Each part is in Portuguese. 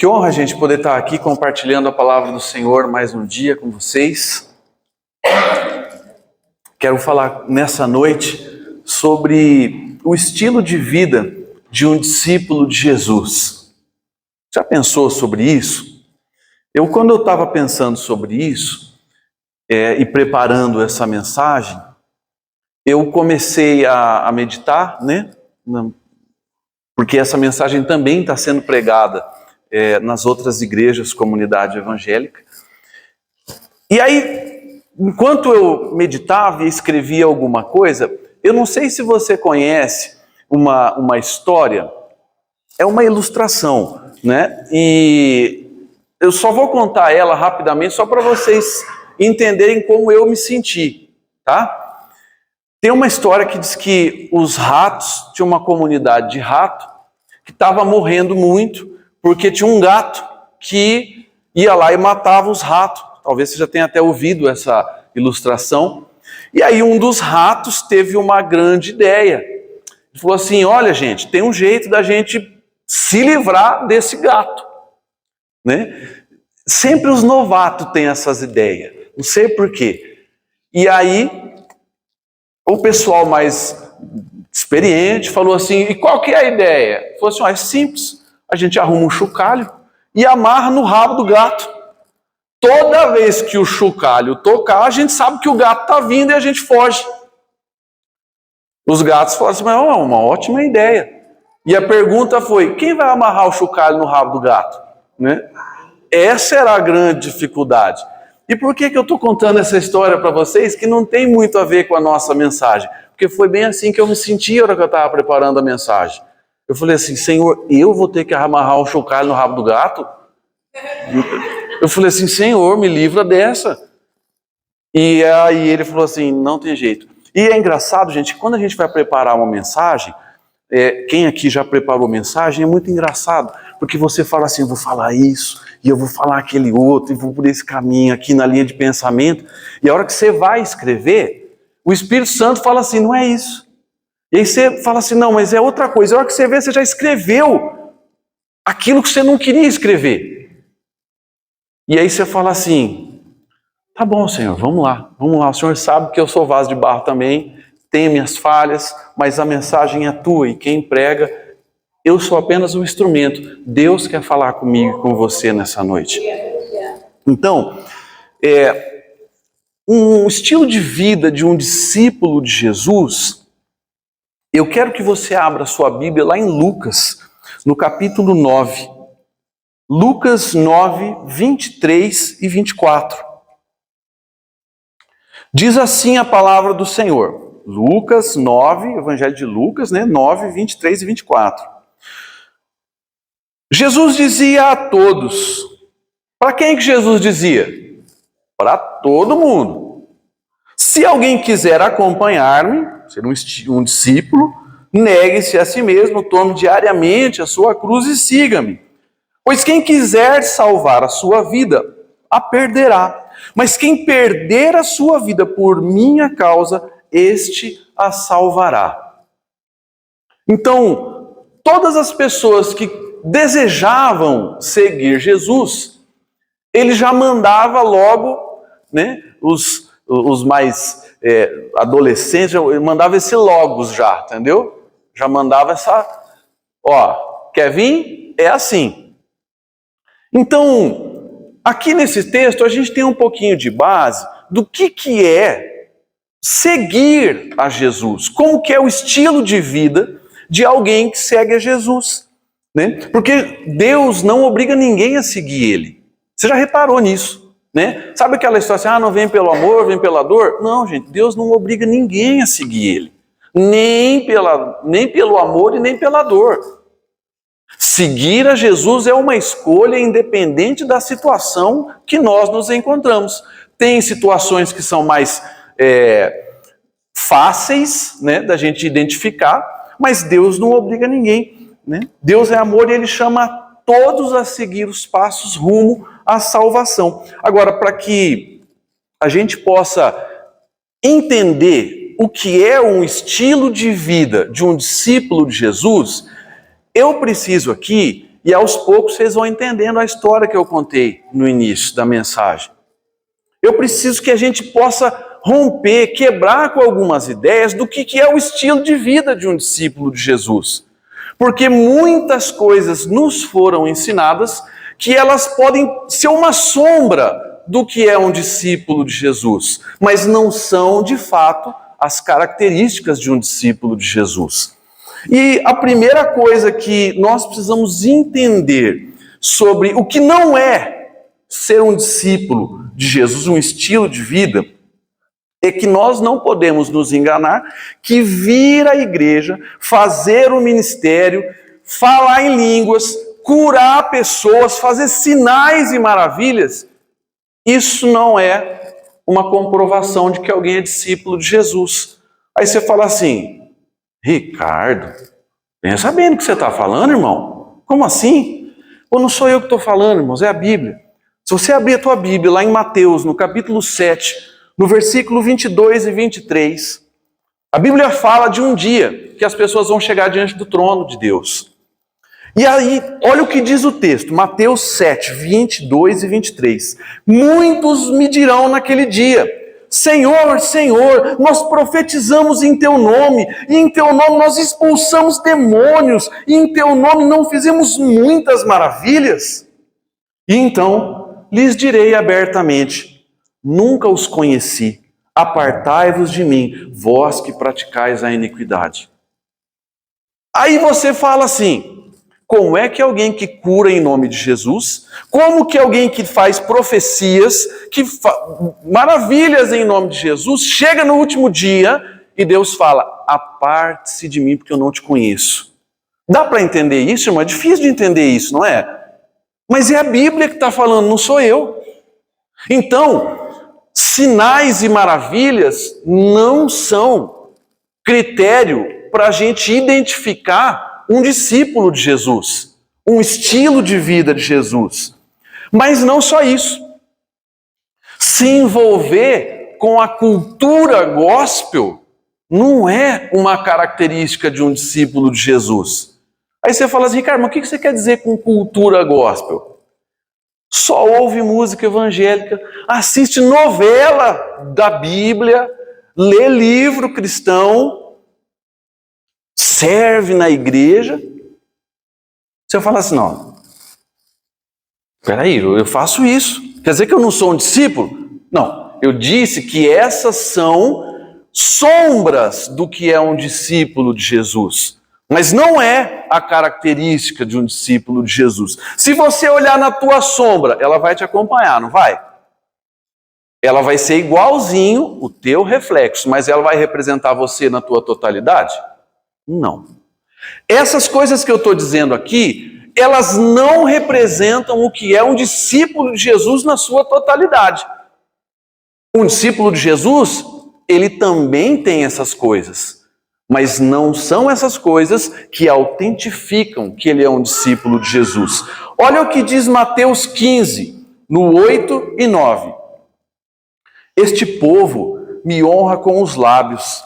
Que honra a gente poder estar aqui compartilhando a palavra do Senhor mais um dia com vocês. Quero falar nessa noite sobre o estilo de vida de um discípulo de Jesus. Já pensou sobre isso? Quando eu estava pensando sobre isso e preparando essa mensagem, eu comecei a meditar, né? Porque essa mensagem também está sendo pregada nas outras igrejas, comunidade evangélica. E aí, enquanto eu meditava e escrevia alguma coisa, eu não sei se você conhece uma história, é uma ilustração, né? E eu só vou contar ela rapidamente, só para vocês entenderem como eu me senti, tá? Tem uma história que diz que os ratos, tinha uma comunidade de rato, que estava morrendo muito, porque tinha um gato que ia lá e matava os ratos. Talvez você já tenha até ouvido essa ilustração. E aí um dos ratos teve uma grande ideia. Ele falou assim, olha gente, tem um jeito da gente se livrar desse gato, né? Sempre os novatos têm essas ideias, não sei por quê. E aí o pessoal mais experiente falou assim, e qual que é a ideia? Falou assim, é simples, a gente arruma um chocalho e amarra no rabo do gato. Toda vez que o chocalho tocar, a gente sabe que o gato está vindo e a gente foge. Os gatos falaram assim, mas é uma ótima ideia. E a pergunta foi, quem vai amarrar o chocalho no rabo do gato? Né? Essa era a grande dificuldade. E por que eu estou contando essa história para vocês que não tem muito a ver com a nossa mensagem? Porque foi bem assim que eu me senti na hora que eu estava preparando a mensagem. Eu falei assim, Senhor, eu vou ter que amarrar o chocalho no rabo do gato? Eu falei assim, Senhor, me livra dessa. E aí ele falou assim, não tem jeito. E é engraçado, gente, quando a gente vai preparar uma mensagem, quem aqui já preparou mensagem, é muito engraçado, porque você fala assim, eu vou falar isso, e eu vou falar aquele outro, e vou por esse caminho aqui na linha de pensamento, e a hora que você vai escrever, o Espírito Santo fala assim, não é isso. E aí você fala assim, não, mas é outra coisa. A hora que você vê, você já escreveu aquilo que você não queria escrever. E aí você fala assim, tá bom, Senhor, vamos lá. O Senhor sabe que eu sou vaso de barro também, tenho minhas falhas, mas a mensagem é tua e quem prega, eu sou apenas um instrumento. Deus quer falar comigo e com você nessa noite. Então, um estilo de vida de um discípulo de Jesus, eu quero que você abra sua Bíblia lá em Lucas, no capítulo 9. Lucas 9, 23 e 24. Diz assim a palavra do Senhor. Lucas 9, Evangelho de Lucas, né? 9, 23 e 24. Jesus dizia a todos. Para quem que Jesus dizia? Para todo mundo. Se alguém quiser acompanhar-me, ser um discípulo, negue-se a si mesmo, tome diariamente a sua cruz e siga-me. Pois quem quiser salvar a sua vida, a perderá. Mas quem perder a sua vida por minha causa, este a salvará. Então, todas as pessoas que desejavam seguir Jesus, ele já mandava logo, né, os mais adolescentes, ele mandava esse logos já, entendeu? Já mandava quer vir? É assim. Então, aqui nesse texto a gente tem um pouquinho de base do que é seguir a Jesus, como que é o estilo de vida de alguém que segue a Jesus, né? Porque Deus não obriga ninguém a seguir Ele. Você já reparou nisso, né? Sabe aquela história assim, não vem pelo amor, vem pela dor? Não, gente, Deus não obriga ninguém a seguir Ele, nem pelo amor e nem pela dor. Seguir a Jesus é uma escolha independente da situação que nós nos encontramos. Tem situações que são mais fáceis, né, da gente identificar, mas Deus não obriga ninguém, né? Deus é amor e Ele chama todos a seguir os passos rumo à salvação. Agora, para que a gente possa entender o que é um estilo de vida de um discípulo de Jesus, eu preciso aqui e aos poucos vocês vão entendendo a história que eu contei no início da mensagem. Eu preciso que a gente possa romper, quebrar com algumas ideias do que é o estilo de vida de um discípulo de Jesus. Porque muitas coisas nos foram ensinadas que elas podem ser uma sombra do que é um discípulo de Jesus, mas não são, de fato, as características de um discípulo de Jesus. E a primeira coisa que nós precisamos entender sobre o que não é ser um discípulo de Jesus, um estilo de vida, é que nós não podemos nos enganar que vir à igreja, fazer o ministério, falar em línguas, curar pessoas, fazer sinais e maravilhas, isso não é uma comprovação de que alguém é discípulo de Jesus. Aí você fala assim, Ricardo, pensa bem no que você está falando, irmão. Como assim? Ou não sou eu que estou falando, irmãos, é a Bíblia. Se você abrir a tua Bíblia lá em Mateus, no capítulo 7, no versículo 22 e 23, a Bíblia fala de um dia que as pessoas vão chegar diante do trono de Deus. E aí, olha o que diz o texto, Mateus 7, 22 e 23. Muitos me dirão naquele dia, Senhor, Senhor, nós profetizamos em Teu nome, e em Teu nome nós expulsamos demônios, e em Teu nome não fizemos muitas maravilhas? E então lhes direi abertamente, nunca os conheci, apartai-vos de mim, vós que praticais a iniquidade. Aí você fala assim, como é que alguém que cura em nome de Jesus, como que alguém que faz profecias, maravilhas em nome de Jesus, chega no último dia e Deus fala, aparte-se de mim porque eu não te conheço. Dá para entender isso, irmão? É difícil de entender isso, não é? Mas é a Bíblia que está falando, não sou eu. Então, sinais e maravilhas não são critério para a gente identificar um discípulo de Jesus, um estilo de vida de Jesus. Mas não só isso. Se envolver com a cultura gospel não é uma característica de um discípulo de Jesus. Aí você fala assim, Ricardo, mas o que você quer dizer com cultura gospel? Só ouve música evangélica, assiste novela da Bíblia, lê livro cristão, serve na igreja. Você fala assim, não, peraí, eu faço isso. Quer dizer que eu não sou um discípulo? Não, eu disse que essas são sombras do que é um discípulo de Jesus. Mas não é a característica de um discípulo de Jesus. Se você olhar na tua sombra, ela vai te acompanhar, não vai? Ela vai ser igualzinho o teu reflexo, mas ela vai representar você na tua totalidade? Não. Essas coisas que eu estou dizendo aqui, elas não representam o que é um discípulo de Jesus na sua totalidade. Um discípulo de Jesus, ele também tem essas coisas. Mas não são essas coisas que autentificam que ele é um discípulo de Jesus. Olha o que diz Mateus 15, no 8 e 9. Este povo me honra com os lábios,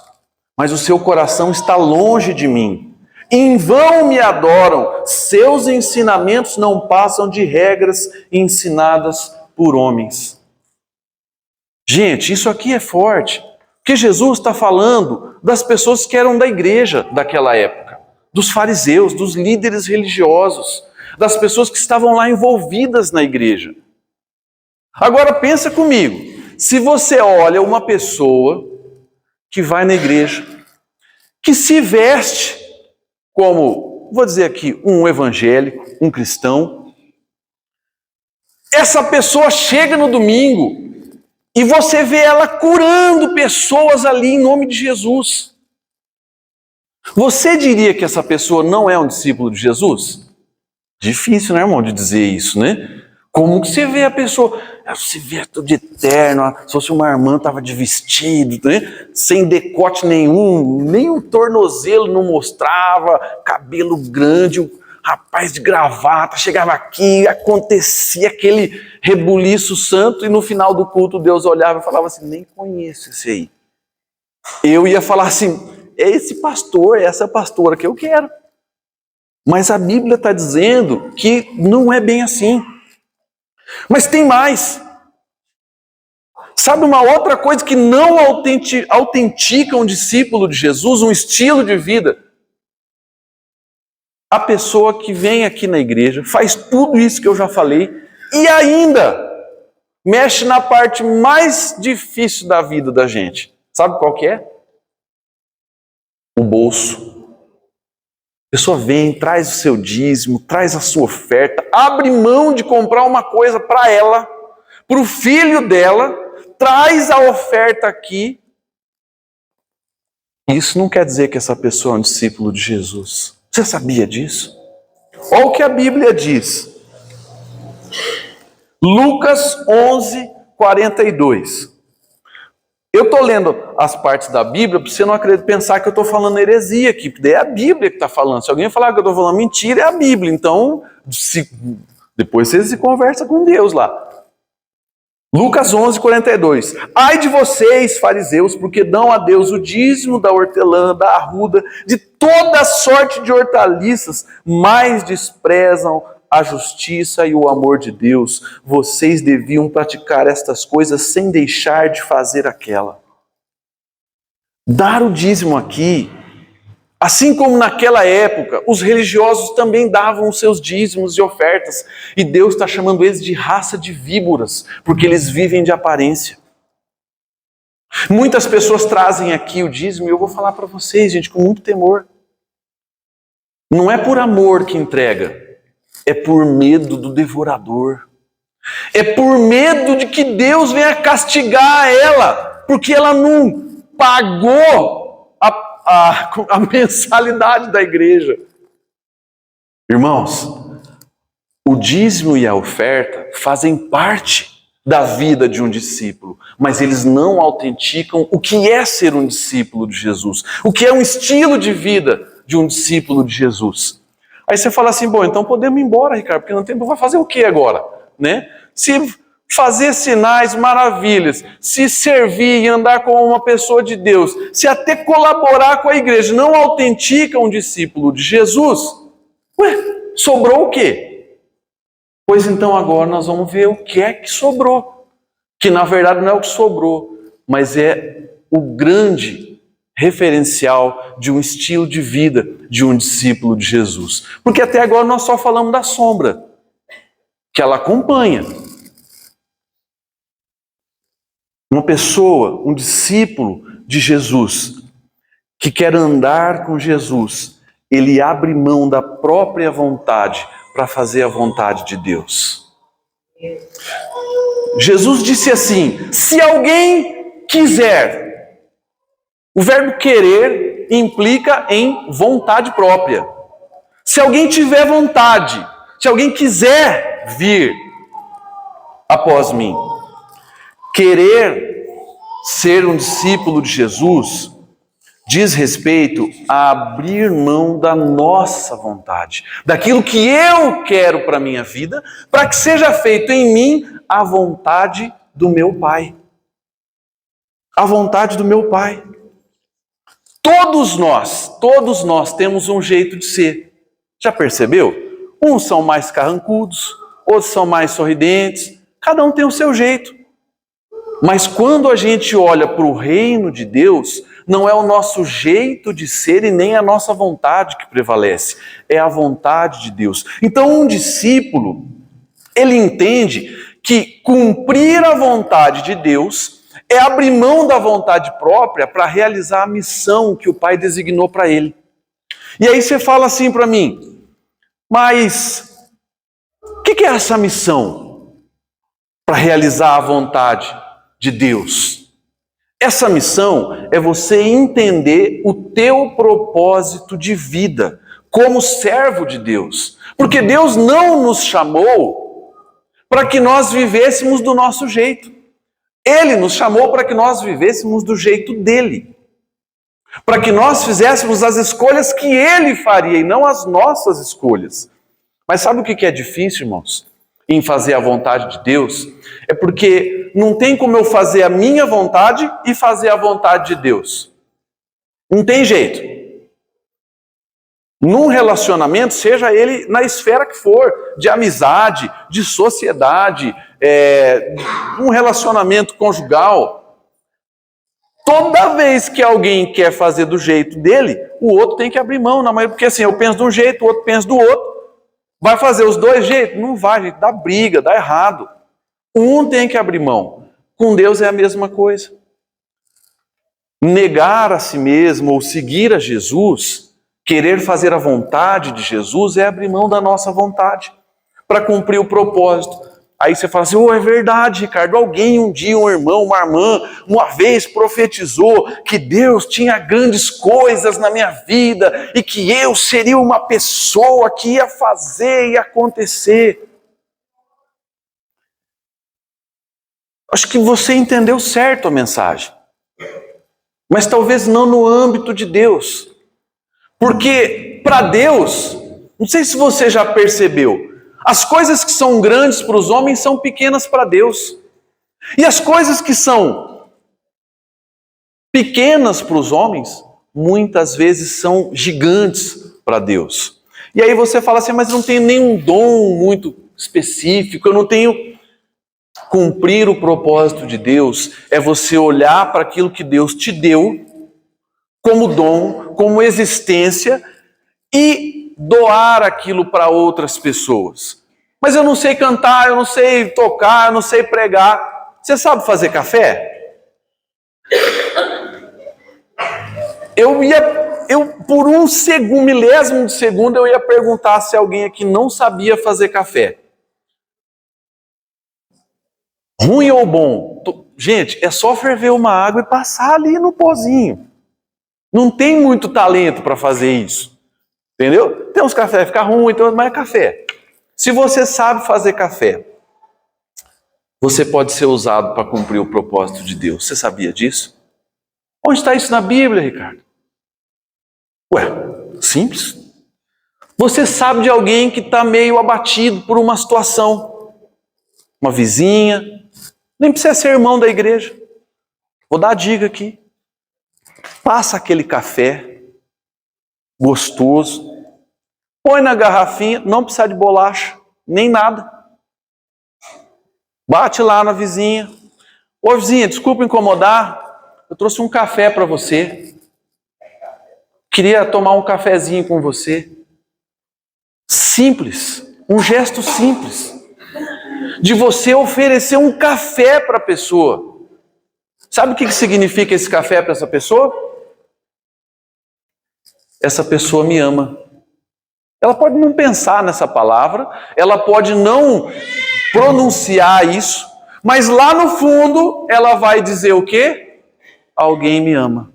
mas o seu coração está longe de mim. Em vão me adoram, seus ensinamentos não passam de regras ensinadas por homens. Gente, isso aqui é forte. Porque Jesus está falando das pessoas que eram da igreja daquela época, dos fariseus, dos líderes religiosos, das pessoas que estavam lá envolvidas na igreja. Agora pensa comigo, se você olha uma pessoa que vai na igreja, que se veste como, vou dizer aqui, um evangélico, um cristão, essa pessoa chega no domingo, e você vê ela curando pessoas ali em nome de Jesus. Você diria que essa pessoa não é um discípulo de Jesus? Difícil, né, irmão, de dizer isso, né? Como que você vê a pessoa? Ela se vê tudo de terno, se fosse uma irmã, estava de vestido, né? Sem decote nenhum, nem o tornozelo não mostrava, cabelo grande, rapaz de gravata, chegava aqui, acontecia aquele rebuliço santo e no final do culto Deus olhava e falava assim, nem conheço esse aí. Eu ia falar assim, é esse pastor, é essa pastora que eu quero. Mas a Bíblia está dizendo que não é bem assim. Mas tem mais. Sabe uma outra coisa que não autentica um discípulo de Jesus, um estilo de vida? A pessoa que vem aqui na igreja, faz tudo isso que eu já falei, e ainda mexe na parte mais difícil da vida da gente. Sabe qual que é? O bolso. A pessoa vem, traz o seu dízimo, traz a sua oferta, abre mão de comprar uma coisa para ela, para o filho dela, traz a oferta aqui. Isso não quer dizer que essa pessoa é um discípulo de Jesus. Você sabia disso? Olha o que a Bíblia diz. Lucas 11, 42. Eu estou lendo as partes da Bíblia para você não pensar que eu estou falando heresia aqui, porque é a Bíblia que está falando. Se alguém falar que eu estou falando mentira, é a Bíblia. Então, depois você se conversa com Deus lá. Lucas 11, 42. Ai de vocês, fariseus, porque dão a Deus o dízimo da hortelã, da arruda, de toda sorte de hortaliças, mas desprezam a justiça e o amor de Deus. Vocês deviam praticar estas coisas sem deixar de fazer aquela. Dar o dízimo aqui, assim como naquela época, os religiosos também davam os seus dízimos e ofertas, e Deus está chamando eles de raça de víboras, porque eles vivem de aparência. Muitas pessoas trazem aqui o dízimo, e eu vou falar para vocês, gente, com muito temor. Não é por amor que entrega, é por medo do devorador. É por medo de que Deus venha castigar ela, porque ela não pagou a mensalidade da igreja. Irmãos, o dízimo e a oferta fazem parte da vida de um discípulo, mas eles não autenticam o que é ser um discípulo de Jesus, o que é um estilo de vida de um discípulo de Jesus. Aí você fala assim, bom, então podemos ir embora, Ricardo, porque não tem, vai fazer o que agora? Né? Se fazer sinais, maravilhas, se servir e andar como uma pessoa de Deus, se até colaborar com a igreja, não autentica um discípulo de Jesus, sobrou o quê? Pois então agora nós vamos ver o que é que sobrou, que na verdade não é o que sobrou, mas é o grande referencial de um estilo de vida de um discípulo de Jesus. Porque até agora nós só falamos da sombra, que ela acompanha. Uma pessoa, um discípulo de Jesus, que quer andar com Jesus, ele abre mão da própria vontade para fazer a vontade de Deus. Jesus disse assim, se alguém quiser, o verbo querer implica em vontade própria. Se alguém tiver vontade, se alguém quiser vir após mim, querer ser um discípulo de Jesus diz respeito a abrir mão da nossa vontade, daquilo que eu quero para a minha vida, para que seja feito em mim a vontade do meu Pai. A vontade do meu Pai. Todos nós temos um jeito de ser. Já percebeu? Uns são mais carrancudos, outros são mais sorridentes, cada um tem o seu jeito. Mas quando a gente olha para o reino de Deus, não é o nosso jeito de ser e nem a nossa vontade que prevalece, é a vontade de Deus. Então um discípulo, ele entende que cumprir a vontade de Deus é abrir mão da vontade própria para realizar a missão que o Pai designou para ele. E aí você fala assim para mim, mas o que é essa missão para realizar a vontade de Deus? Essa missão é você entender o teu propósito de vida como servo de Deus. Porque Deus não nos chamou para que nós vivêssemos do nosso jeito. Ele nos chamou para que nós vivêssemos do jeito dele. Para que nós fizéssemos as escolhas que ele faria e não as nossas escolhas. Mas sabe o que é difícil, irmãos? Em fazer a vontade de Deus? É porque não tem como eu fazer a minha vontade e fazer a vontade de Deus. Não tem jeito. Num relacionamento, seja ele na esfera que for, de amizade, de sociedade, um relacionamento conjugal, toda vez que alguém quer fazer do jeito dele, o outro tem que abrir mão, porque assim, eu penso de um jeito, o outro pensa do outro. Vai fazer os dois jeitos? Não vai, gente, dá briga, dá errado. Um tem que abrir mão. Com Deus é a mesma coisa. Negar a si mesmo ou seguir a Jesus, querer fazer a vontade de Jesus, é abrir mão da nossa vontade para cumprir o propósito. Aí você fala assim, é verdade, Ricardo, alguém um dia, um irmão, uma irmã, uma vez profetizou que Deus tinha grandes coisas na minha vida e que eu seria uma pessoa que ia fazer e acontecer. Acho que você entendeu certo a mensagem, mas talvez não no âmbito de Deus. Porque para Deus, não sei se você já percebeu, as coisas que são grandes para os homens são pequenas para Deus. E as coisas que são pequenas para os homens, muitas vezes são gigantes para Deus. E aí você fala assim, mas eu não tenho nenhum dom muito específico, eu não tenho... Cumprir o propósito de Deus é você olhar para aquilo que Deus te deu, como dom, como existência, e doar aquilo para outras pessoas. Mas eu não sei cantar, eu não sei tocar, eu não sei pregar. Você sabe fazer café? Por um segundo, milésimo de segundo, eu ia perguntar se alguém aqui não sabia fazer café. Ruim ou bom? Gente, é só ferver uma água e passar ali no pozinho. Não tem muito talento para fazer isso. Entendeu? Tem uns cafés que ficam ruins, mas é café. Se você sabe fazer café, você pode ser usado para cumprir o propósito de Deus. Você sabia disso? Onde está isso na Bíblia, Ricardo? Simples. Você sabe de alguém que está meio abatido por uma situação. Uma vizinha. Nem precisa ser irmão da igreja. Vou dar a dica aqui. Passa aquele café gostoso, põe na garrafinha, não precisa de bolacha, nem nada. Bate lá na vizinha. Ô vizinha, desculpa incomodar, eu trouxe um café para você. Queria tomar um cafezinho com você. Simples, um gesto simples. De você oferecer um café para a pessoa. Sabe o que significa esse café para essa pessoa? Essa pessoa me ama. Ela pode não pensar nessa palavra, ela pode não pronunciar isso, mas lá no fundo ela vai dizer o quê? Alguém me ama.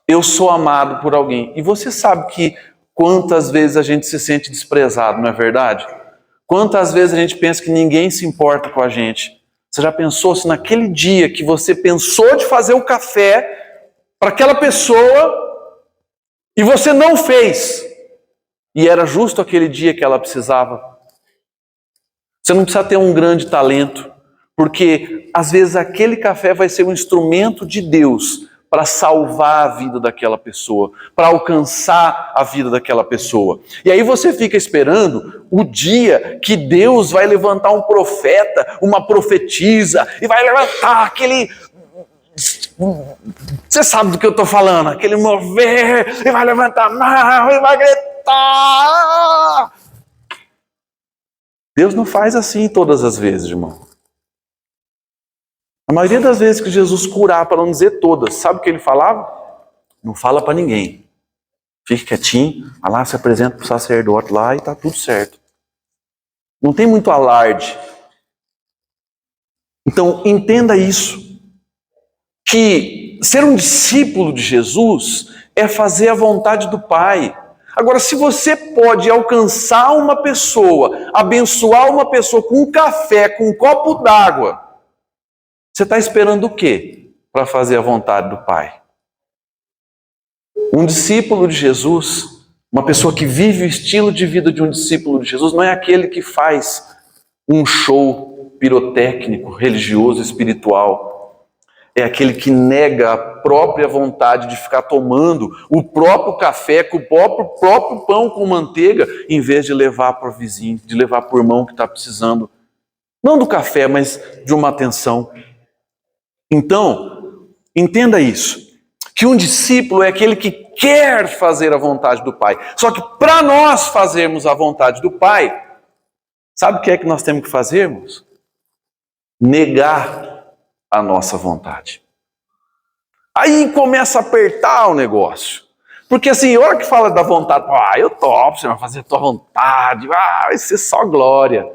Eu sou amado por alguém. E você sabe que quantas vezes a gente se sente desprezado, não é verdade? Quantas vezes a gente pensa que ninguém se importa com a gente? Você já pensou se naquele dia que você pensou de fazer o café para aquela pessoa e você não fez, e era justo aquele dia que ela precisava? Você não precisa ter um grande talento, porque às vezes aquele café vai ser um instrumento de Deus para salvar a vida daquela pessoa, para alcançar a vida daquela pessoa. E aí você fica esperando o dia que Deus vai levantar um profeta, uma profetisa, e vai levantar aquele... Você sabe do que eu estou falando? Aquele mover, e vai levantar a mão, e vai gritar. Deus não faz assim todas as vezes, irmão. A maioria das vezes que Jesus curava, para não dizer todas, sabe o que ele falava? Não fala para ninguém. Fique quietinho, vai lá, se apresenta para o sacerdote lá e está tudo certo. Não tem muito alarde. Então, entenda isso. Que ser um discípulo de Jesus é fazer a vontade do Pai. Agora, se você pode alcançar uma pessoa, abençoar uma pessoa com um café, com um copo d'água, você está esperando o quê para fazer a vontade do Pai? Um discípulo de Jesus, uma pessoa que vive o estilo de vida de um discípulo de Jesus, não é aquele que faz um show pirotécnico, religioso, espiritual. é aquele que nega a própria vontade de ficar tomando o próprio café com o próprio pão com manteiga, em vez de levar para o vizinho, de levar para o irmão que está precisando, não do café, mas de uma atenção. Então, entenda isso, que um discípulo é aquele que quer fazer a vontade do Pai. Só que para nós fazermos a vontade do Pai, sabe o que é que nós temos que fazermos? Negar a nossa vontade. Aí começa a apertar o negócio. Porque assim, a hora que fala da vontade, eu topo, você vai fazer a tua vontade, vai ser só glória.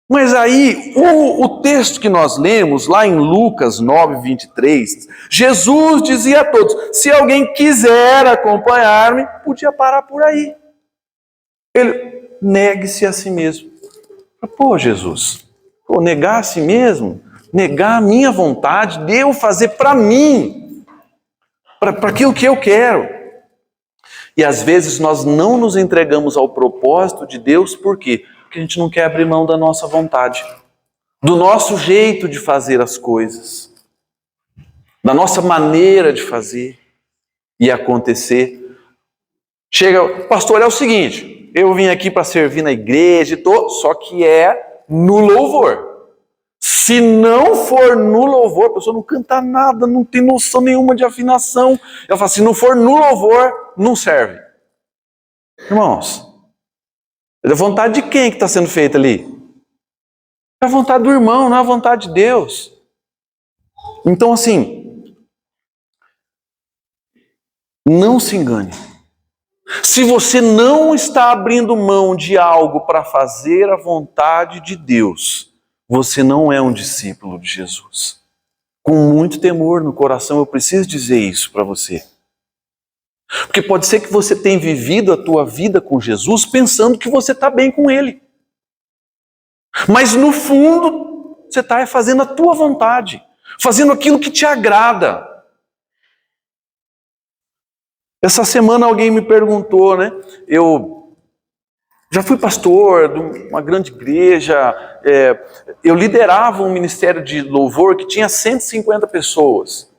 Mas aí, o texto que nós lemos, lá em Lucas 9, 23, Jesus dizia a todos, se alguém quiser acompanhar-me, podia parar por aí. Ele, negue-se a si mesmo. Pô, Jesus, negar a si mesmo, negar a minha vontade de eu fazer para mim, para aquilo que eu quero. E às vezes nós não nos entregamos ao propósito de Deus, por quê? Porque a gente não quer abrir mão da nossa vontade, do nosso jeito de fazer as coisas, da nossa maneira de fazer e acontecer. Chega, pastor, é o seguinte, eu vim aqui para servir na igreja, só que é no louvor. Se não for no louvor, a pessoa não canta nada, não tem noção nenhuma de afinação. Ela fala, se não for no louvor, não serve. Irmãos, é a vontade de quem que está sendo feita ali? É a vontade do irmão, não é a vontade de Deus. Então assim, não se engane. Se você não está abrindo mão de algo para fazer a vontade de Deus, você não é um discípulo de Jesus. Com muito temor no coração, eu preciso dizer isso para você. Porque pode ser que você tenha vivido a tua vida com Jesus pensando que você está bem com Ele. Mas no fundo, você está fazendo a tua vontade, fazendo aquilo que te agrada. Essa semana alguém me perguntou, né? Eu já fui pastor de uma grande igreja, eu liderava um ministério de louvor que tinha 150 pessoas.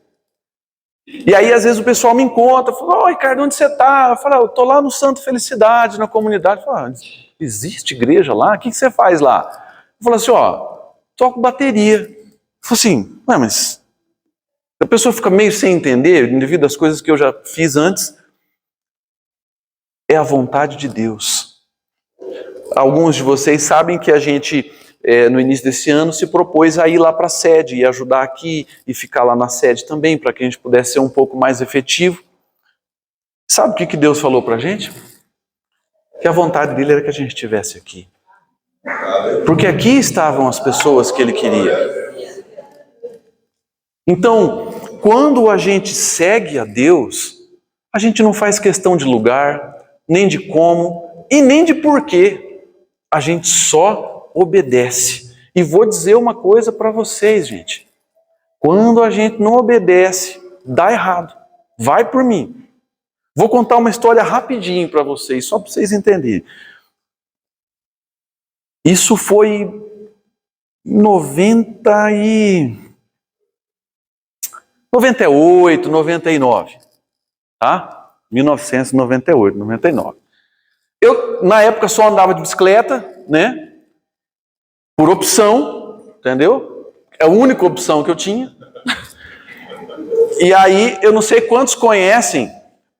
E aí às vezes o pessoal me encontra, fala, Ricardo, onde você está? Eu falo, eu estou lá no Santo Felicidade, na comunidade. Eu falo, existe igreja lá? O que você faz lá? Eu falo assim, toco bateria. Eu falo assim, mas a pessoa fica meio sem entender, devido às coisas que eu já fiz antes. É a vontade de Deus. Alguns de vocês sabem que a gente, no início desse ano, se propôs a ir lá para a sede e ajudar aqui e ficar lá na sede também, para que a gente pudesse ser um pouco mais efetivo. Sabe o que Deus falou para a gente? Que a vontade dele era que a gente estivesse aqui. Porque aqui estavam as pessoas que ele queria. Então, quando a gente segue a Deus, a gente não faz questão de lugar, nem de como e nem de porquê. A gente só obedece. E vou dizer uma coisa para vocês, gente. Quando a gente não obedece, dá errado. Vai por mim. Vou contar uma história rapidinho para vocês, só para vocês entenderem. Isso foi em 98, 99. Tá? 1998, 99. Eu, na época, só andava de bicicleta, né? Por opção, entendeu? É a única opção que eu tinha. E aí, eu não sei quantos conhecem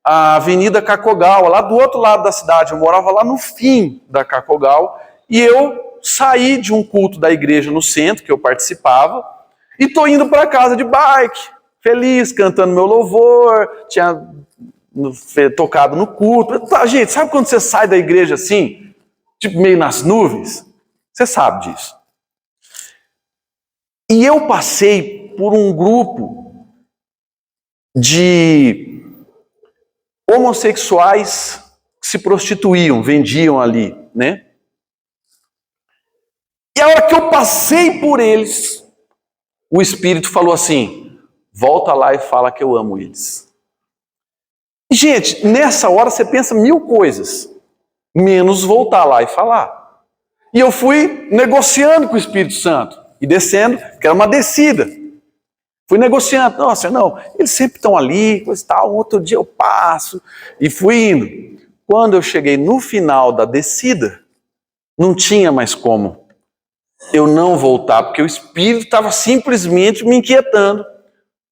a Avenida Cacogal, lá do outro lado da cidade. Eu morava lá no fim da Cacogal. E eu saí de um culto da igreja no centro, que eu participava, e estou indo para casa de bike, feliz, cantando meu louvor, tinha tocado no culto. Gente, sabe quando você sai da igreja assim, tipo meio nas nuvens? Você sabe disso. E eu passei por um grupo de homossexuais que se prostituíam, vendiam ali, né? E a hora que eu passei por eles, o Espírito falou assim, volta lá e fala que eu amo eles. Gente, nessa hora você pensa mil coisas, menos voltar lá e falar. E eu fui negociando com o Espírito Santo, e descendo, que era uma descida. Fui negociando. Nossa, não, eles sempre estão ali, coisa e tal, um outro dia eu passo. E fui indo. Quando eu cheguei no final da descida, não tinha mais como eu não voltar, porque o Espírito estava simplesmente me inquietando.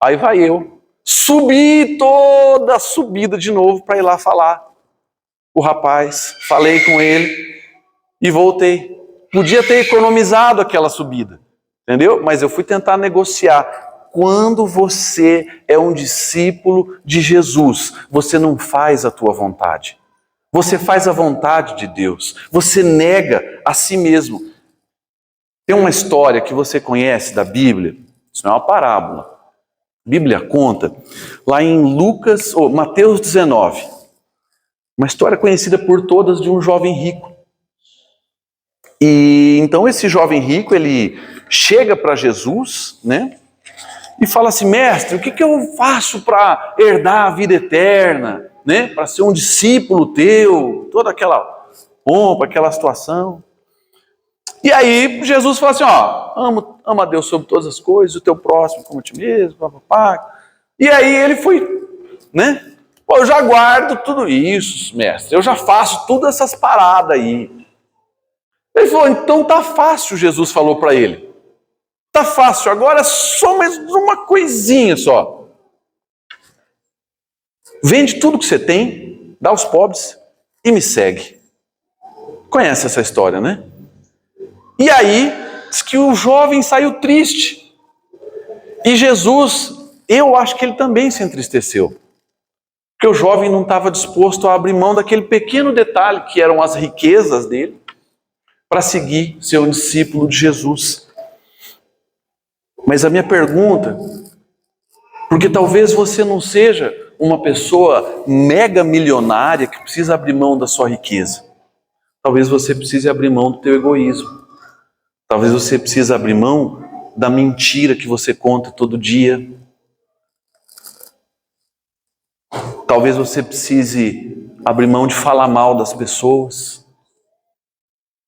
Aí vai eu, subi toda a subida de novo para ir lá falar. O rapaz, falei com ele e voltei. Podia ter economizado aquela subida, entendeu? Mas eu fui tentar negociar. Quando você é um discípulo de Jesus, você não faz a tua vontade. Você faz a vontade de Deus. Você nega a si mesmo. Tem uma história que você conhece da Bíblia, isso não é uma parábola. A Bíblia conta lá em Mateus 19, uma história conhecida por todas de um jovem rico. E então esse jovem rico, ele chega para Jesus, né? E fala assim: mestre, o que eu faço para herdar a vida eterna, né? Para ser um discípulo teu, toda aquela pompa, aquela situação. E aí Jesus fala assim: ó, ama a Deus sobre todas as coisas, o teu próximo como a ti mesmo, papapá. E aí ele foi, né? Pô, eu já guardo tudo isso, mestre, eu já faço todas essas paradas aí. Ele falou: então tá fácil, Jesus falou para ele. Tá fácil, agora é só mais uma coisinha só. Vende tudo que você tem, dá aos pobres e me segue. Conhece essa história, né? E aí, diz que o jovem saiu triste. E Jesus, eu acho que ele também se entristeceu. Porque o jovem não estava disposto a abrir mão daquele pequeno detalhe que eram as riquezas dele, para seguir ser um discípulo de Jesus. Mas a minha pergunta, porque talvez você não seja uma pessoa mega milionária que precisa abrir mão da sua riqueza. Talvez você precise abrir mão do teu egoísmo. Talvez você precise abrir mão da mentira que você conta todo dia. Talvez você precise abrir mão de falar mal das pessoas.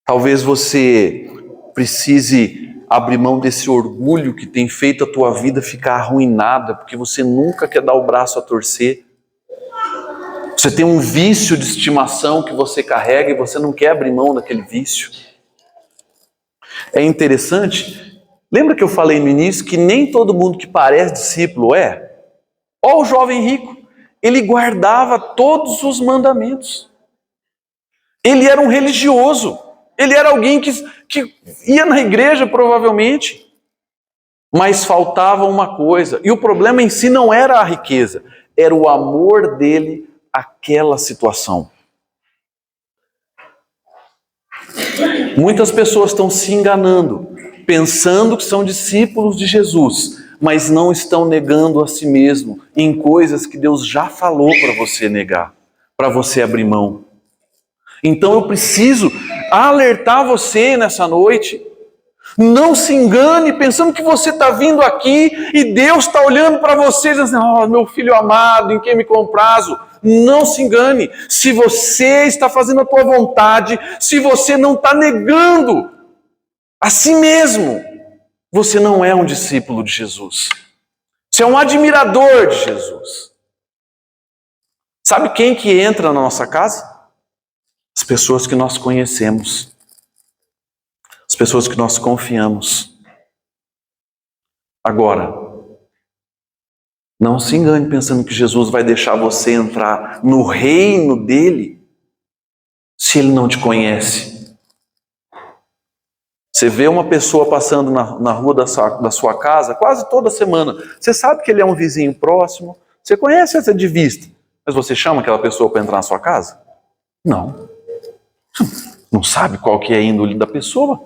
Talvez você precise abrir mão desse orgulho que tem feito a tua vida ficar arruinada, porque você nunca quer dar o braço a torcer. Você tem um vício de estimação que você carrega e você não quer abrir mão daquele vício. É interessante, lembra que eu falei no início que nem todo mundo que parece discípulo é? Olha o jovem rico, ele guardava todos os mandamentos. Ele era um religioso, ele era alguém que ia na igreja provavelmente, mas faltava uma coisa, e o problema em si não era a riqueza, era o amor dele àquela situação. Muitas pessoas estão se enganando, pensando que são discípulos de Jesus, mas não estão negando a si mesmo em coisas que Deus já falou para você negar, para você abrir mão. Então eu preciso alertar você nessa noite. Não se engane pensando que você está vindo aqui e Deus está olhando para você e dizendo: oh, meu filho amado, em quem me comprazo. Não se engane. Se você está fazendo a tua vontade, se você não está negando a si mesmo, você não é um discípulo de Jesus. Você é um admirador de Jesus. Sabe quem que entra na nossa casa? As pessoas que nós conhecemos. As pessoas que nós confiamos. Agora, não se engane pensando que Jesus vai deixar você entrar no reino dele se ele não te conhece. Você vê uma pessoa passando na rua da sua casa quase toda semana. Você sabe que ele é um vizinho próximo. Você conhece essa de vista. Mas você chama aquela pessoa para entrar na sua casa? Não. Não sabe qual que é a índole da pessoa.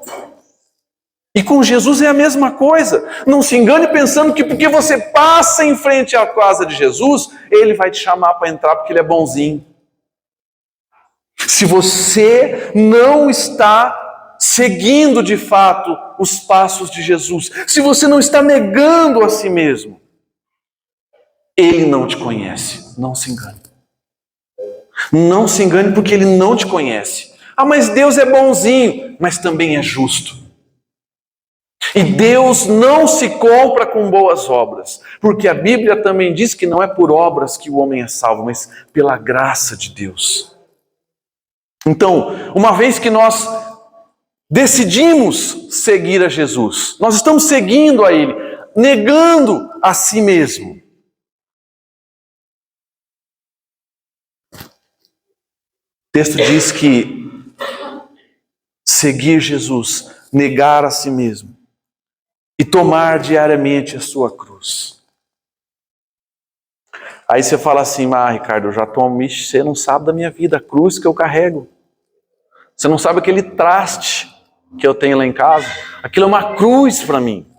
E com Jesus é a mesma coisa. Não se engane pensando que porque você passa em frente à casa de Jesus, ele vai te chamar para entrar porque ele é bonzinho. Se você não está seguindo de fato os passos de Jesus, se você não está negando a si mesmo, ele não te conhece. Não se engane. Não se engane porque ele não te conhece. Ah, mas Deus é bonzinho, mas também é justo. E Deus não se compra com boas obras, porque a Bíblia também diz que não é por obras que o homem é salvo, mas pela graça de Deus. Então, uma vez que nós decidimos seguir a Jesus, nós estamos seguindo a Ele, negando a si mesmo. O texto diz que seguir Jesus, negar a si mesmo e tomar diariamente a sua cruz. Aí você fala assim, Ricardo, eu já tomo, você não sabe da minha vida, a cruz que eu carrego. Você não sabe aquele traste que eu tenho lá em casa. Aquilo é uma cruz para mim.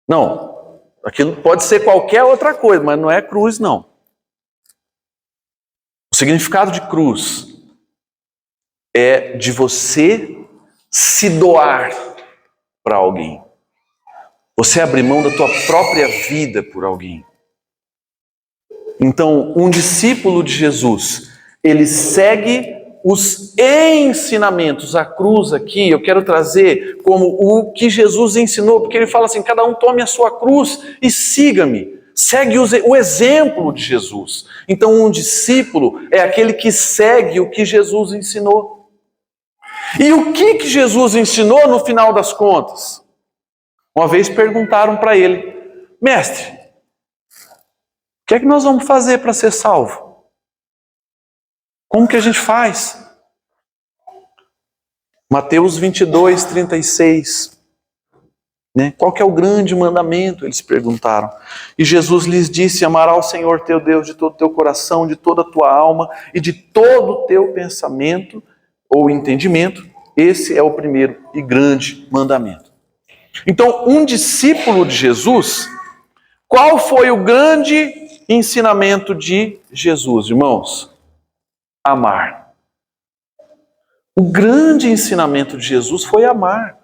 Não, aquilo pode ser qualquer outra coisa, mas não é cruz não. O significado de cruz é de você se doar para alguém. Você abrir mão da tua própria vida por alguém. Então, um discípulo de Jesus, ele segue os ensinamentos. A cruz aqui, eu quero trazer como o que Jesus ensinou, porque ele fala assim, cada um tome a sua cruz e siga-me. Segue o exemplo de Jesus. Então, um discípulo é aquele que segue o que Jesus ensinou. E o que Jesus ensinou no final das contas? Uma vez perguntaram para ele, mestre, o que é que nós vamos fazer para ser salvo? Como que a gente faz? Mateus 22, 36. Né? Qual que é o grande mandamento? Eles perguntaram. E Jesus lhes disse, amarás o Senhor teu Deus de todo o teu coração, de toda a tua alma e de todo o teu pensamento ou entendimento. Esse é o primeiro e grande mandamento. Então, um discípulo de Jesus, qual foi o grande ensinamento de Jesus, irmãos? Amar. O grande ensinamento de Jesus foi amar.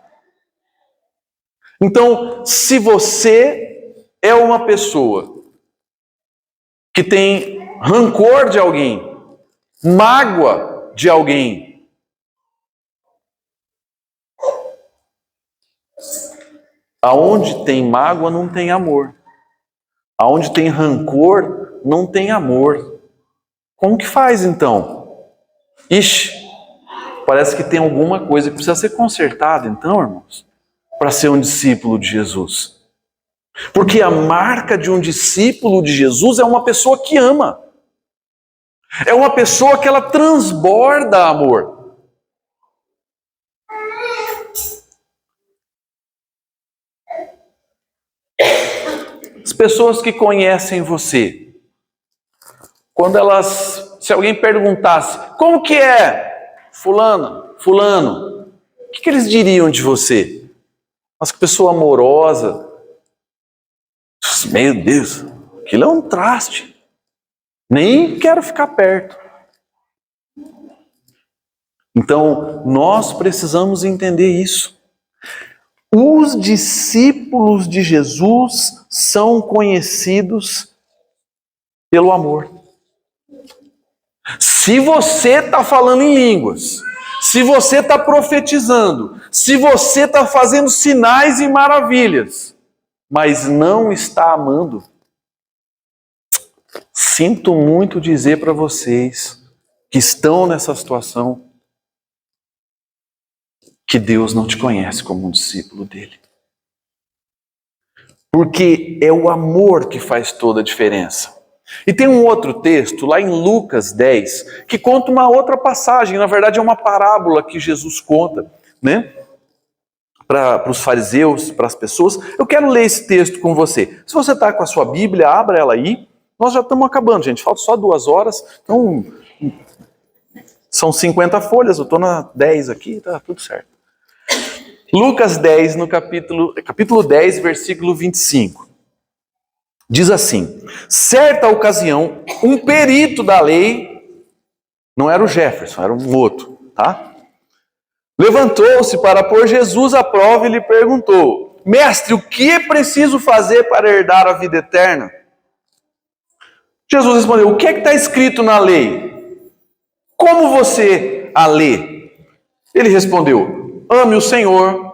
Então, se você é uma pessoa que tem rancor de alguém, mágoa de alguém, aonde tem mágoa não tem amor. Aonde tem rancor não tem amor. Como que faz então? Ixi, parece que tem alguma coisa que precisa ser consertada então, irmãos, para ser um discípulo de Jesus. Porque a marca de um discípulo de Jesus é uma pessoa que ama. É uma pessoa que ela transborda amor. As pessoas que conhecem você, quando se alguém perguntasse, como que é fulano, o que eles diriam de você? Nossa, que pessoa amorosa. Meu Deus, aquilo é um traste. Nem quero ficar perto. Então, nós precisamos entender isso. Os discípulos de Jesus são conhecidos pelo amor. Se você está falando em línguas, se você está profetizando, se você está fazendo sinais e maravilhas, mas não está amando, sinto muito dizer para vocês que estão nessa situação, que Deus não te conhece como um discípulo dele. Porque é o amor que faz toda a diferença. E tem um outro texto, lá em Lucas 10, que conta uma outra passagem. Na verdade, é uma parábola que Jesus conta, né? Para os fariseus, para as pessoas. Eu quero ler esse texto com você. Se você está com a sua Bíblia, abra ela aí. Nós já estamos acabando, gente. Falta só 2 horas. Então, são 50 folhas. Eu estou na 10 aqui, tá tudo certo. Lucas 10, no capítulo 10, versículo 25. Diz assim, certa ocasião, um perito da lei, não era o Jefferson, era um outro, tá? Levantou-se para pôr Jesus à prova e lhe perguntou, mestre, o que é preciso fazer para herdar a vida eterna? Jesus respondeu, o que é que está escrito na lei? Como você a lê? Ele respondeu, ame o Senhor,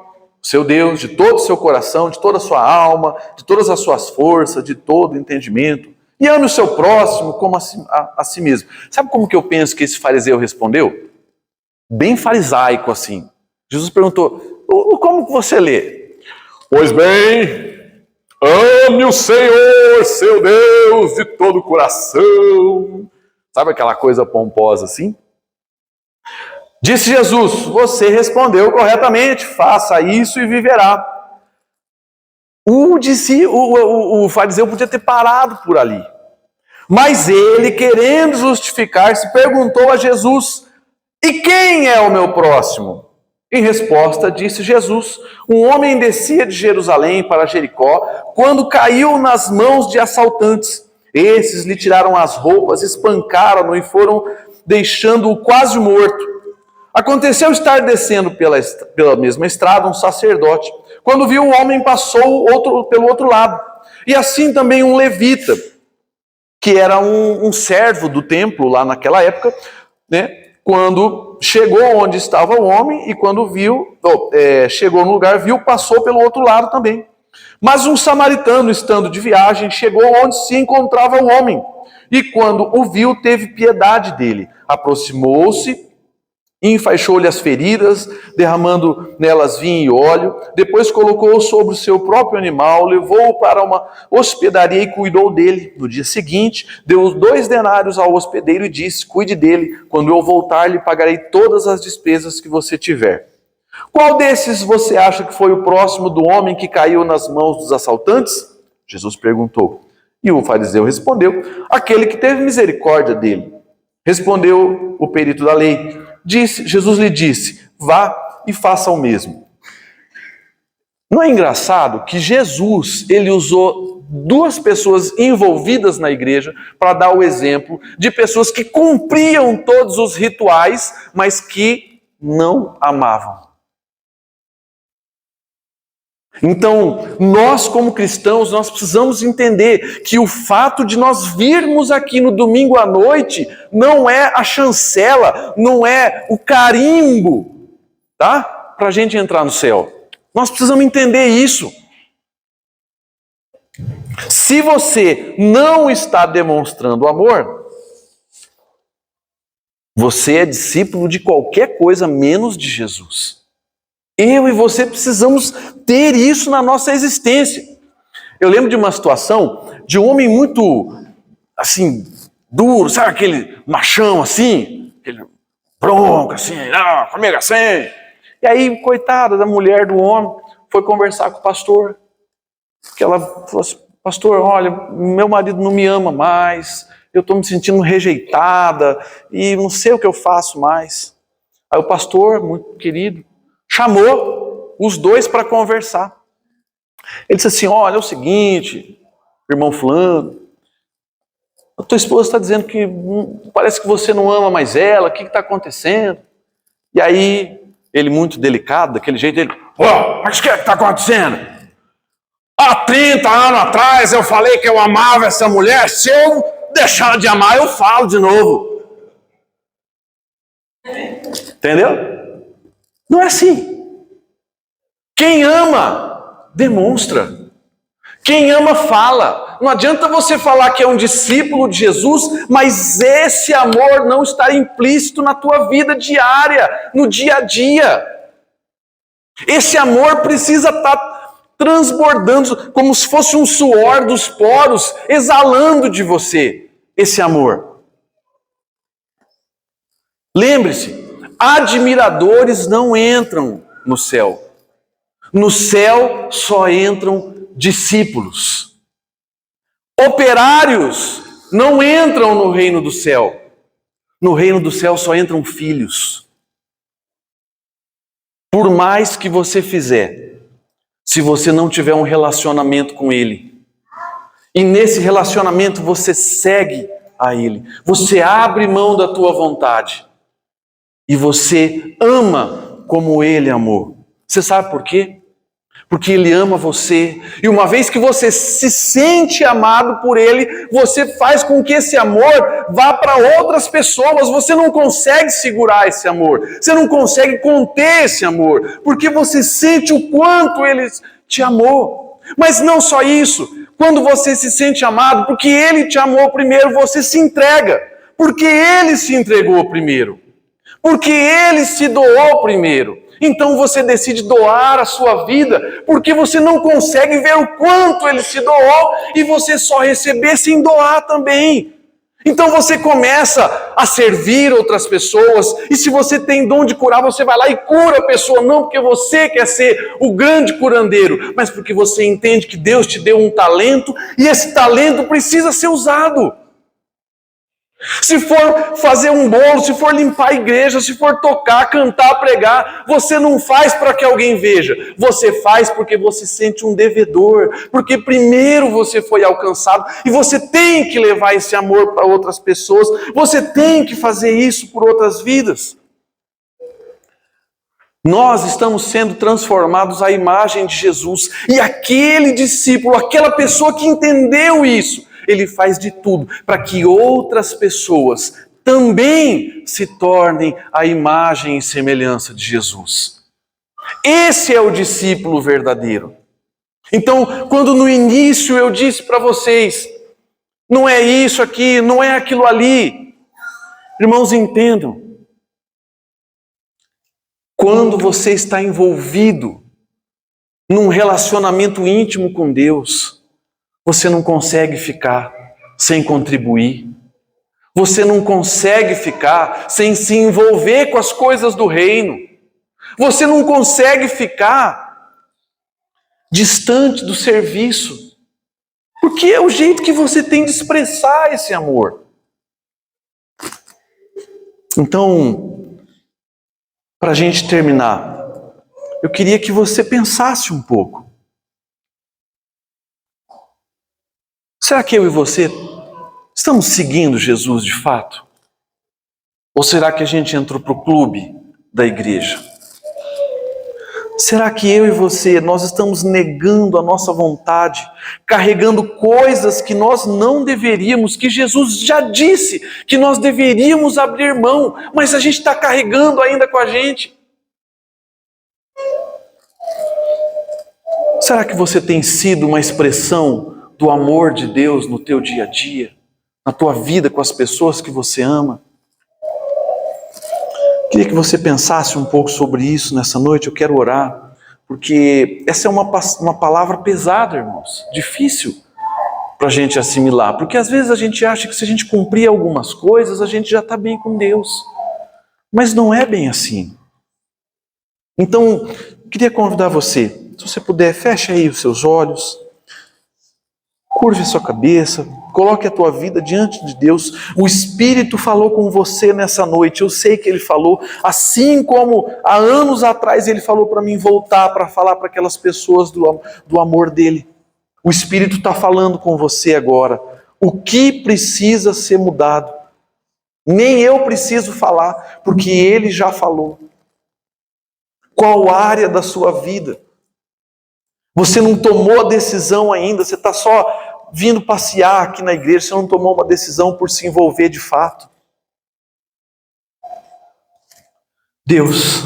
seu Deus, de todo o seu coração, de toda a sua alma, de todas as suas forças, de todo o entendimento. E ame o seu próximo como a si mesmo. Sabe como que eu penso que esse fariseu respondeu? Bem farisaico assim. Jesus perguntou, como que você lê? Pois bem, ame o Senhor, seu Deus, de todo o coração. Sabe aquela coisa pomposa assim? Disse Jesus, você respondeu corretamente, faça isso e viverá. O fariseu podia ter parado por ali. Mas ele, querendo justificar-se, perguntou a Jesus, e quem é o meu próximo? Em resposta, disse Jesus, um homem descia de Jerusalém para Jericó, quando caiu nas mãos de assaltantes. Esses lhe tiraram as roupas, espancaram-no e foram deixando-o quase morto. Aconteceu estar descendo pela mesma estrada um sacerdote. Quando viu o homem, passou pelo outro lado. E assim também um levita, que era um servo do templo lá naquela época, né? Quando chegou onde estava o homem e quando chegou no lugar, passou pelo outro lado também. Mas um samaritano, estando de viagem, chegou onde se encontrava o homem. E quando o viu, teve piedade dele. Aproximou-se, enfaixou-lhe as feridas, derramando nelas vinho e óleo. Depois colocou-o sobre o seu próprio animal, levou-o para uma hospedaria e cuidou dele. No dia seguinte, deu 2 denários ao hospedeiro e disse, cuide dele, quando eu voltar lhe pagarei todas as despesas que você tiver. Qual desses você acha que foi o próximo do homem que caiu nas mãos dos assaltantes? Jesus perguntou. E o fariseu respondeu, aquele que teve misericórdia dele. Respondeu o perito da lei. Jesus lhe disse, vá e faça o mesmo. Não é engraçado que Jesus, ele usou 2 pessoas envolvidas na igreja para dar o exemplo de pessoas que cumpriam todos os rituais, mas que não amavam. Então, nós como cristãos, nós precisamos entender que o fato de nós virmos aqui no domingo à noite não é a chancela, não é o carimbo, tá? Para a gente entrar no céu. Nós precisamos entender isso. Se você não está demonstrando amor, você é discípulo de qualquer coisa menos de Jesus. Eu e você precisamos ter isso na nossa existência. Eu lembro de uma situação de um homem muito, assim, duro, sabe aquele machão assim, aquele bronco assim, comigo assim. E aí, coitada da mulher do homem, foi conversar com o pastor. Porque ela falou assim, pastor, olha, meu marido não me ama mais, eu estou me sentindo rejeitada e não sei o que eu faço mais. Aí o pastor, muito querido, chamou os 2 para conversar. Ele disse assim, olha, é o seguinte, irmão fulano, a tua esposa está dizendo que parece que você não ama mais ela, o que está acontecendo? E aí, ele muito delicado, daquele jeito, ele, mas o que está acontecendo? Há 30 anos atrás eu falei que eu amava essa mulher, se eu deixar de amar, eu falo de novo. Entendeu? Não é assim. Quem ama, demonstra. Quem ama, fala. Não adianta você falar que é um discípulo de Jesus, mas esse amor não está implícito na tua vida diária, no dia a dia. Esse amor precisa estar transbordando, como se fosse um suor dos poros, exalando de você esse amor. Lembre-se, admiradores não entram no céu. No céu só entram discípulos. Operários não entram no reino do céu. No reino do céu só entram filhos. Por mais que você fizer, se você não tiver um relacionamento com Ele, e nesse relacionamento você segue a Ele, você abre mão da tua vontade, e você ama como Ele amou. Você sabe por quê? Porque Ele ama você. E uma vez que você se sente amado por Ele, você faz com que esse amor vá para outras pessoas. Você não consegue segurar esse amor. Você não consegue conter esse amor. Porque você sente o quanto Ele te amou. Mas não só isso. Quando você se sente amado, porque Ele te amou primeiro, você se entrega. Porque Ele se entregou primeiro. Porque Ele se doou primeiro. Então você decide doar a sua vida, porque você não consegue ver o quanto Ele se doou e você só receber sem doar também. Então você começa a servir outras pessoas, e se você tem dom de curar, você vai lá e cura a pessoa, não porque você quer ser o grande curandeiro, mas porque você entende que Deus te deu um talento e esse talento precisa ser usado. Se for fazer um bolo, se for limpar a igreja, se for tocar, cantar, pregar, você não faz para que alguém veja. Você faz porque você sente um devedor. Porque primeiro você foi alcançado e você tem que levar esse amor para outras pessoas. Você tem que fazer isso por outras vidas. Nós estamos sendo transformados à imagem de Jesus. E aquele discípulo, aquela pessoa que entendeu isso, ele faz de tudo para que outras pessoas também se tornem a imagem e semelhança de Jesus. Esse é o discípulo verdadeiro. Então, quando no início eu disse para vocês, não é isso aqui, não é aquilo ali, irmãos, entendam. Quando você está envolvido num relacionamento íntimo com Deus, você não consegue ficar sem contribuir. Você não consegue ficar sem se envolver com as coisas do reino. Você não consegue ficar distante do serviço. Porque é o jeito que você tem de expressar esse amor. Então, para a gente terminar, eu queria que você pensasse um pouco. Será que eu e você estamos seguindo Jesus de fato? Ou será que a gente entrou para o clube da igreja? Será que eu e você, nós estamos negando a nossa vontade, carregando coisas que nós não deveríamos, que Jesus já disse que nós deveríamos abrir mão, mas a gente está carregando ainda com a gente? Será que você tem sido uma expressão do amor de Deus no teu dia a dia, na tua vida com as pessoas que você ama? Queria que você pensasse um pouco sobre isso nessa noite. Eu quero orar, porque essa é uma palavra pesada, irmãos, difícil para a gente assimilar, porque às vezes a gente acha que se a gente cumprir algumas coisas, a gente já está bem com Deus, mas não é bem assim. Então, queria convidar você, se você puder, feche aí os seus olhos, curve a sua cabeça, coloque a tua vida diante de Deus. O Espírito falou com você nessa noite, eu sei que Ele falou, assim como há anos atrás Ele falou para mim voltar para falar para aquelas pessoas do amor dEle. O Espírito está falando com você agora. O que precisa ser mudado? Nem eu preciso falar, porque Ele já falou. Qual área da sua vida? Você não tomou a decisão ainda, você está só vindo passear aqui na igreja, você não tomou uma decisão por se envolver de fato. Deus,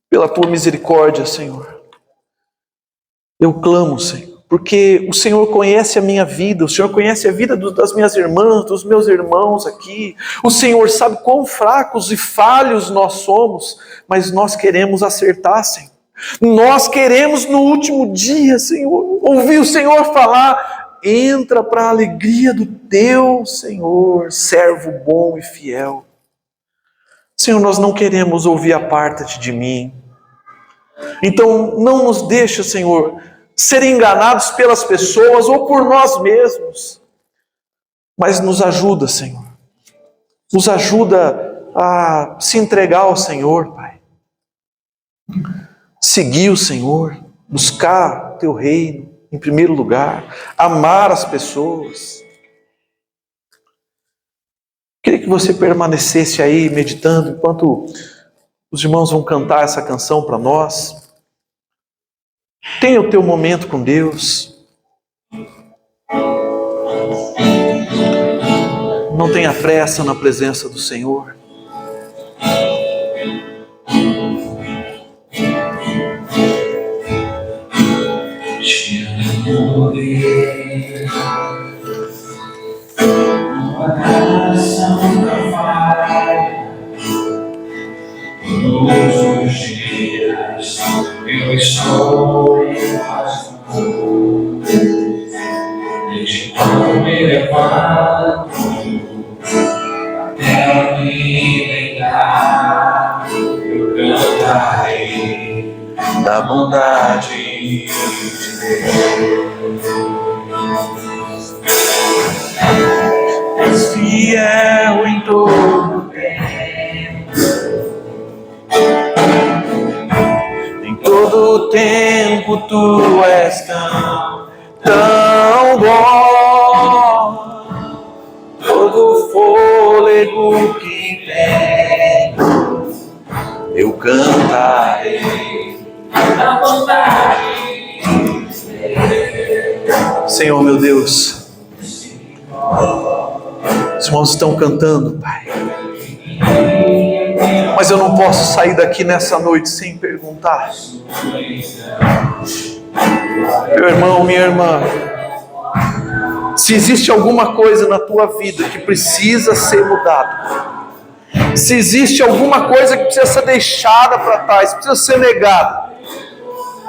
pela tua misericórdia, Senhor, eu clamo, Senhor, porque o Senhor conhece a minha vida, o Senhor conhece a vida das minhas irmãs, dos meus irmãos aqui, o Senhor sabe quão fracos e falhos nós somos, mas nós queremos acertar, Senhor. Nós queremos no último dia, Senhor, ouvir o Senhor falar: entra para a alegria do teu Senhor, servo bom e fiel. Senhor, nós não queremos ouvir aparta-te de mim. Então não nos deixa, Senhor, ser enganados pelas pessoas ou por nós mesmos, mas nos ajuda, Senhor. Nos ajuda a se entregar ao Senhor, Pai. Seguir o Senhor, buscar o teu reino em primeiro lugar, amar as pessoas. Queria que você permanecesse aí meditando enquanto os irmãos vão cantar essa canção para nós. Tenha o teu momento com Deus. Não tenha pressa na presença do Senhor. Te adorei, uma nação da falha. Todos os dias eu estou em paz com Deus. Desde quando me levanto até me deitar, eu cantarei da bondade de Deus. És fiel em todo tempo, em todo tempo tu és tão bom. Todo fôlego que tenho, eu cantarei da bondade. Senhor, meu Deus, os irmãos estão cantando, Pai, mas eu não posso sair daqui nessa noite sem perguntar. Meu irmão, minha irmã, se existe alguma coisa na tua vida que precisa ser mudada, se existe alguma coisa que precisa ser deixada para trás, precisa ser negada,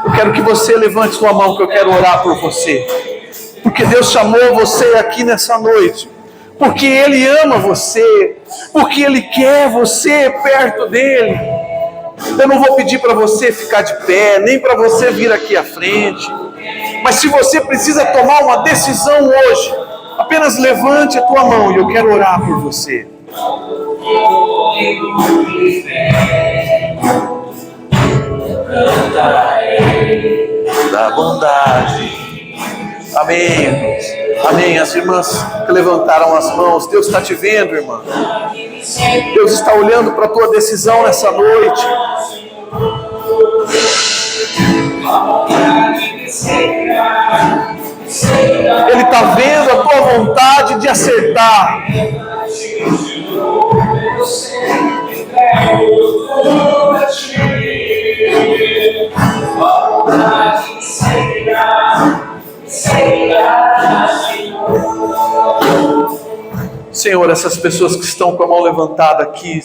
eu quero que você levante sua mão, que eu quero orar por você. Porque Deus chamou você aqui nessa noite, porque Ele ama você, porque Ele quer você perto dEle. Eu não vou pedir para você ficar de pé, nem para você vir aqui à frente, mas se você precisa tomar uma decisão hoje, apenas levante a tua mão e eu quero orar por você. Da bondade. Amém, irmãos. Amém. As irmãs que levantaram as mãos, Deus está te vendo, irmã. Deus está olhando para a tua decisão nessa noite. Ele está vendo a tua vontade de acertar. Senhor, essas pessoas que estão com a mão levantada aqui,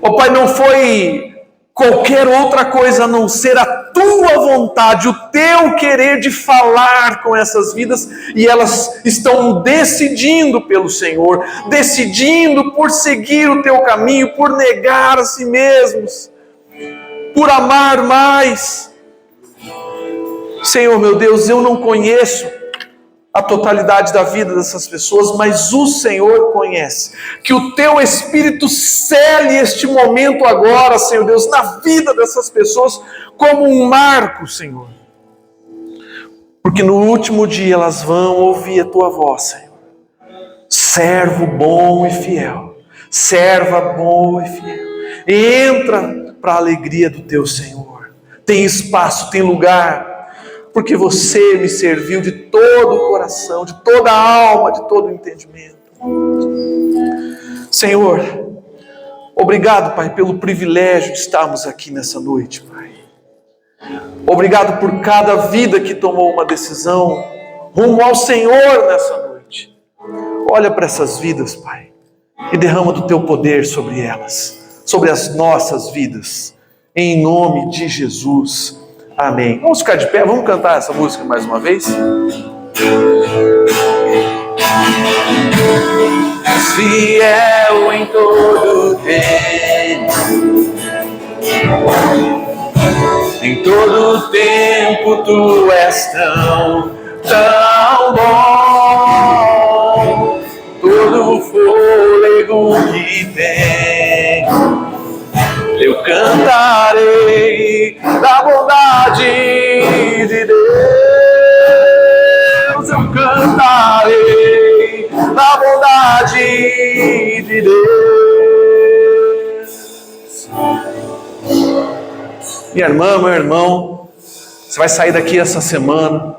ó Pai, não foi qualquer outra coisa a não ser a tua vontade, o teu querer de falar com essas vidas, e elas estão decidindo pelo Senhor, decidindo por seguir o teu caminho, por negar a si mesmos, por amar mais. Senhor, meu Deus, eu não conheço a totalidade da vida dessas pessoas, mas o Senhor conhece. Que o teu Espírito cele este momento agora, Senhor Deus, na vida dessas pessoas, como um marco, Senhor. Porque no último dia elas vão ouvir a tua voz, Senhor. Servo bom e fiel, serva boa e fiel, entra para a alegria do teu Senhor. Tem espaço, tem lugar, porque você me serviu de todo o coração, de toda a alma, de todo o entendimento. Senhor, obrigado, Pai, pelo privilégio de estarmos aqui nessa noite, Pai. Obrigado por cada vida que tomou uma decisão rumo ao Senhor nessa noite. Olha para essas vidas, Pai, e derrama do teu poder sobre elas, sobre as nossas vidas, em nome de Jesus. Amém. Vamos ficar de pé, vamos cantar essa música mais uma vez? És fiel em todo tempo, em todo tempo tu és tão bom. Todo fôlego que tenho, eu cantarei da bondade de Deus. Eu cantarei da bondade de Deus. Minha irmã, meu irmão, Você vai sair daqui essa semana.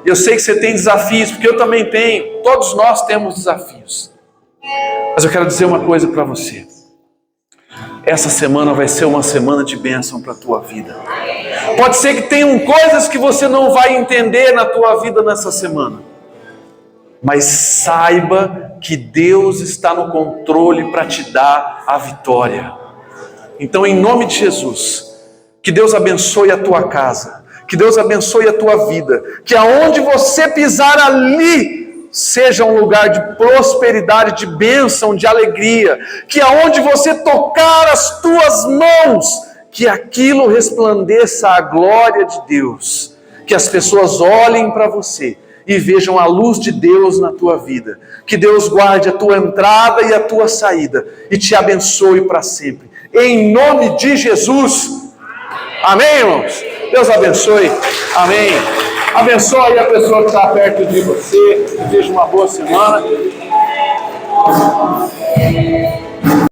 Eu sei que você tem desafios, porque eu também tenho. Todos nós temos desafios. Mas eu quero dizer uma coisa para você. Essa semana vai ser uma semana de bênção para a tua vida. Pode ser que tenham coisas que você não vai entender na tua vida nessa semana. Mas saiba que Deus está no controle para te dar a vitória. Então, em nome de Jesus, que Deus abençoe a tua casa, que Deus abençoe a tua vida, que aonde você pisar ali, seja um lugar de prosperidade, de bênção, de alegria, que aonde você tocar as tuas mãos, que aquilo resplandeça a glória de Deus, que as pessoas olhem para você e vejam a luz de Deus na tua vida, que Deus guarde a tua entrada e a tua saída, e te abençoe para sempre, em nome de Jesus, amém, irmãos? Deus abençoe, amém. Abençoe a pessoa que está perto de você. Desejo uma boa semana.